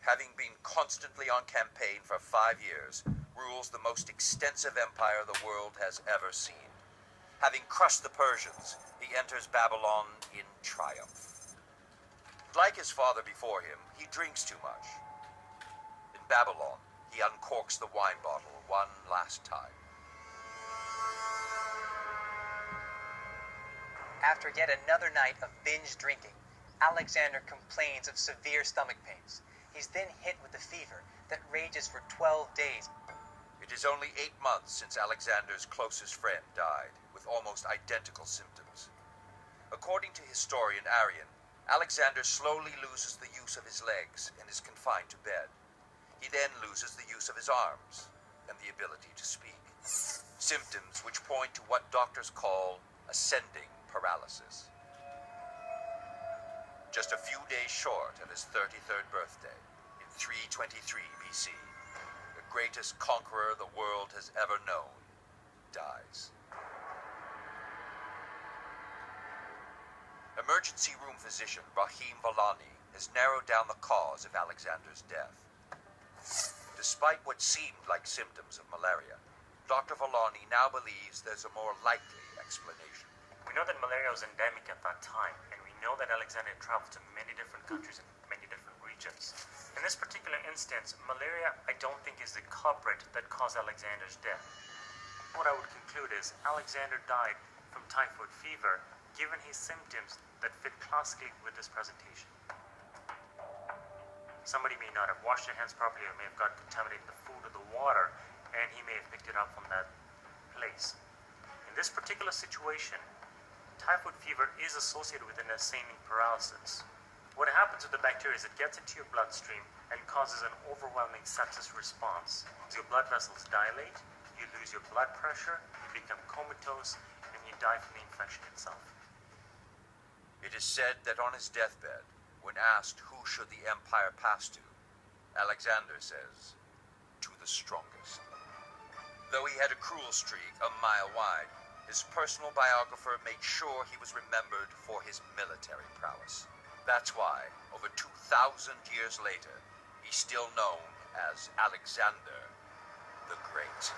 having been constantly on campaign for 5 years, rules the most extensive empire the world has ever seen. Having crushed the Persians, he enters Babylon in triumph. Like his father before him, he drinks too much. In Babylon, he uncorks the wine bottle one last time. After yet another night of binge drinking, Alexander complains of severe stomach pains. He's then hit with a fever that rages for 12 days. It is only 8 months since Alexander's closest friend died, with almost identical symptoms. According to historian Arrian, Alexander slowly loses the use of his legs and is confined to bed. He then loses the use of his arms and the ability to speak. Symptoms which point to what doctors call ascending paralysis. Just a few days short of his 33rd birthday, in 323 BC, the greatest conqueror the world has ever known dies. Emergency room physician Rahim Vallani has narrowed down the cause of Alexander's death. Despite what seemed like symptoms of malaria, Dr. Vallani now believes there's a more likely explanation. We know that malaria was endemic at that time, and we know that Alexander traveled to many different countries and many different regions. In this particular instance, malaria I don't think is the culprit that caused Alexander's death. What I would conclude is Alexander died from typhoid fever, given his symptoms that fit classically with this presentation. Somebody may not have washed their hands properly or may have got contaminated in the food or the water, and he may have picked it up from that place. In this particular situation, typhoid fever is associated with an ascending paralysis. What happens with the bacteria is it gets into your bloodstream and causes an overwhelming sepsis response. Your blood vessels dilate, you lose your blood pressure, you become comatose, and you die from the infection itself. It is said that on his deathbed, when asked who should the empire pass to, Alexander says, "To the strongest." Though he had a cruel streak a mile wide, his personal biographer made sure he was remembered for his military prowess. That's why, over 2,000 years later, he's still known as Alexander the Great.